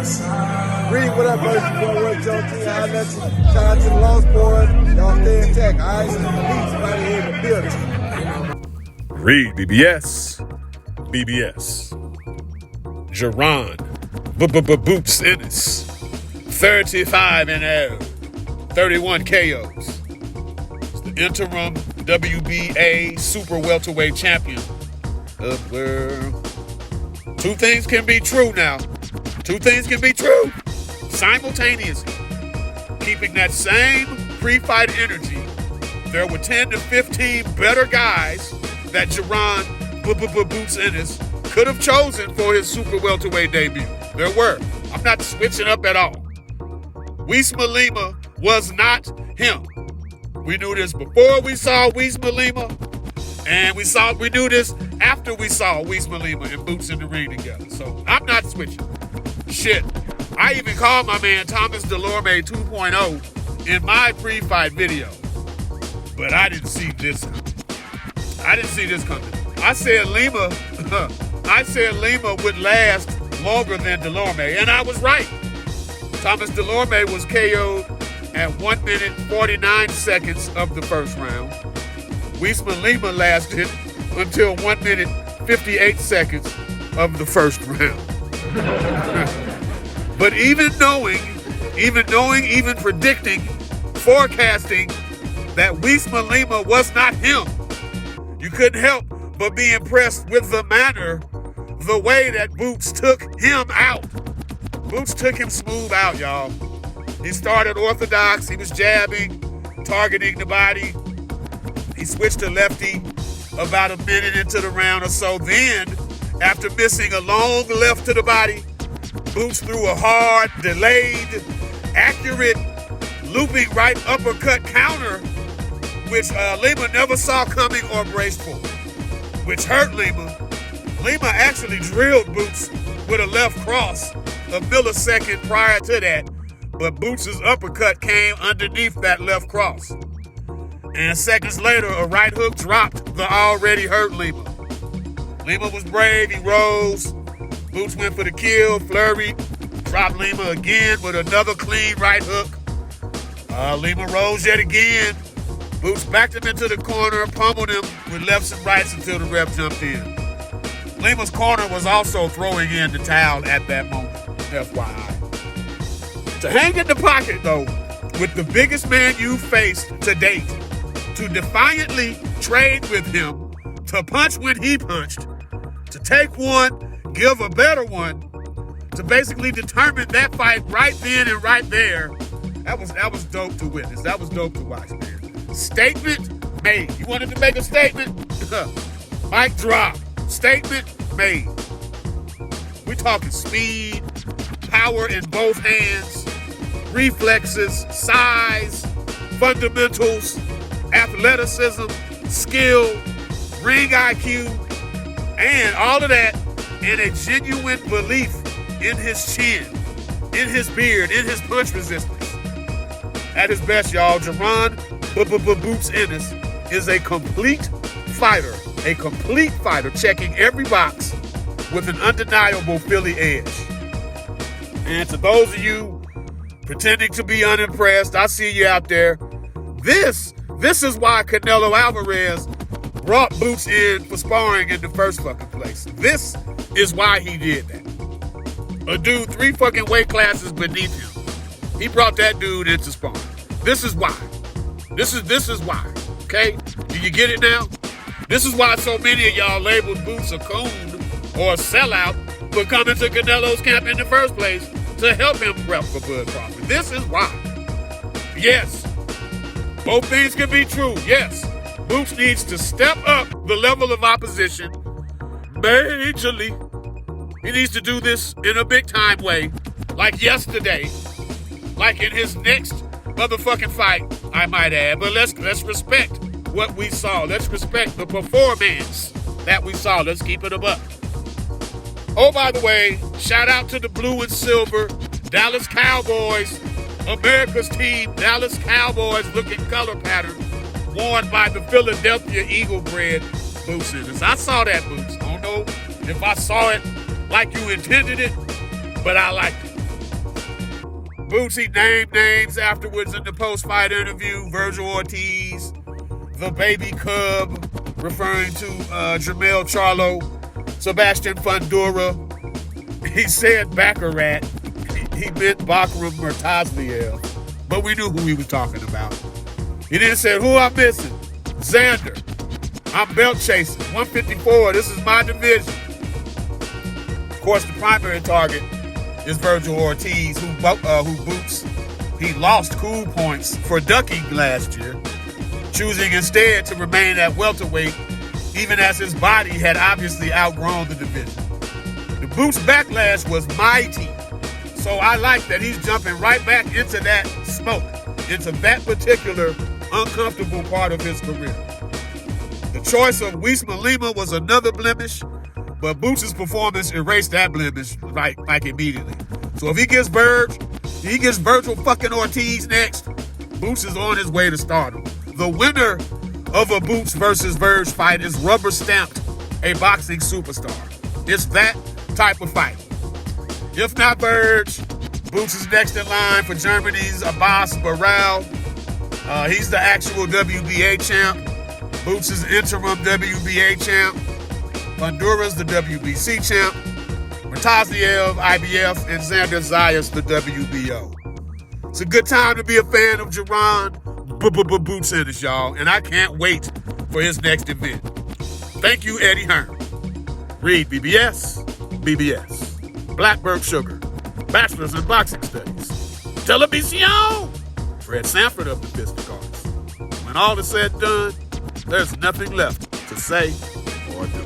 Reed, what up, buddy? You want to work your team? I'll let you. Shout out to the Lost Boys. Y'all stay intact. All right, so the beats right here in the building. REED-BBS. BBS. Jaron. Boots Ennis. 35-0. 31 KOs. It's the interim WBA Super Welterweight champion of the world. Two things can be true now. Two things can be true simultaneously. Keeping that same pre-fight energy, there were 10 to 15 better guys that Jaron Boots Ennis could have chosen for his super welterweight debut. There were. I'm not switching up at all. Uisma Lima was not him. We knew this before we saw Uisma Lima, and we knew this after we saw Uisma Lima and Boots in the ring together. So I'm not switching. Shit. I even called my man Thomas Delorme 2.0 in my pre-fight video. But I didn't see this coming. I said Lima would last longer than Delorme, and I was right. Thomas Delorme was KO'd at 1 minute 49 seconds of the first round. Uisma Lima lasted until 1 minute 58 seconds of the first round. But even predicting, forecasting that Uisma Lima was not him, you couldn't help but be impressed with the way that Boots took him out. Boots took him smooth out, y'all. He started orthodox. He was jabbing, targeting the body. He switched to lefty about a minute into the round or so. Then, after missing a long left to the body, Boots threw a hard, delayed, accurate, looping right uppercut counter, which Lima never saw coming or braced for, which hurt Lima. Lima actually drilled Boots with a left cross a millisecond prior to that, but Boots' uppercut came underneath that left cross. And seconds later, a right hook dropped the already hurt Lima. Lima was brave, he rose. Boots went for the kill, flurried, dropped Lima again with another clean right hook. Lima rose yet again. Boots backed him into the corner, pummeled him with lefts and rights until the ref jumped in. Lima's corner was also throwing in the towel at that moment, FYI. To hang in the pocket, though, with the biggest man you faced to date, to defiantly trade with him, to punch when he punched, to take one, give a better one, to basically determine that fight right then and right there, that was dope to witness. That was dope to watch, man. Statement made. You wanted to make a statement? Mic drop. Statement made. We talking speed, power in both hands, reflexes, size, fundamentals, athleticism, skill, ring IQ, and all of that, and a genuine belief in his chin, in his beard, in his punch resistance. At his best, y'all, Jaron Boots Ennis is a complete fighter, checking every box with an undeniable Philly edge. And to those of you pretending to be unimpressed, I see you out there. This is why Canelo Alvarez brought Boots in for sparring in the first fucking place. This is why he did that. A dude 3 fucking weight classes beneath him. He brought that dude into sparring. This is why. This is why. Okay? Do you get it now? This is why so many of y'all labeled Boots a coon or a sellout for coming to Canelo's camp in the first place to help him prep for Bud Crawford. This is why. Yes. Both things can be true. Yes. Boots needs to step up the level of opposition majorly. He needs to do this in a big time way, like yesterday, like in his next motherfucking fight, I might add. But let's respect what we saw. Let's respect the performance that we saw. Let's keep it a buck. Oh, by the way, shout out to the blue and silver Dallas Cowboys, America's team, Dallas Cowboys looking color pattern worn by the Philadelphia Eagle-bred Boots Ennis. I saw that, Boots. I don't know if I saw it like you intended it, but I liked it. Boots, he named names afterwards in the post-fight interview. Vergil Ortiz, the baby cub, referring to Jermell Charlo, Sebastian Fundora. He said Baccarat. He meant Bakram Murtazliev, but we knew who he was talking about. He then said, who I'm missing? Xander. I'm belt chasing. 154. This is my division. Of course, the primary target is Vergil Ortiz, who Boots. He lost cool points for ducking last year, choosing instead to remain at welterweight, even as his body had obviously outgrown the division. The Boots backlash was mighty, so I like that he's jumping right back into that smoke, into that particular uncomfortable part of his career. The choice of Uisma Lima was another blemish, but Boots' performance erased that blemish like immediately. So if he gets Vergil fucking Ortiz next, Boots is on his way to stardom. The winner of a Boots versus Verge fight is rubber stamped a boxing superstar. It's that type of fight. If not Verge, Boots is next in line for Germany's Abbas Baral. He's the actual WBA champ. Boots is interim WBA champ. Fundura's the WBC champ. Murtazliev, IBF, and Xander Zayas, the WBO. It's a good time to be a fan of Jaron Boots Ennis, y'all, and I can't wait for his next event. Thank you, Eddie Hearn. REED-BBS, BBS. Blackbird Sugar, Bachelor's in Boxing Studies. Television! Fred Sanford of the Fisticards. When all is said and done, there's nothing left to say or do.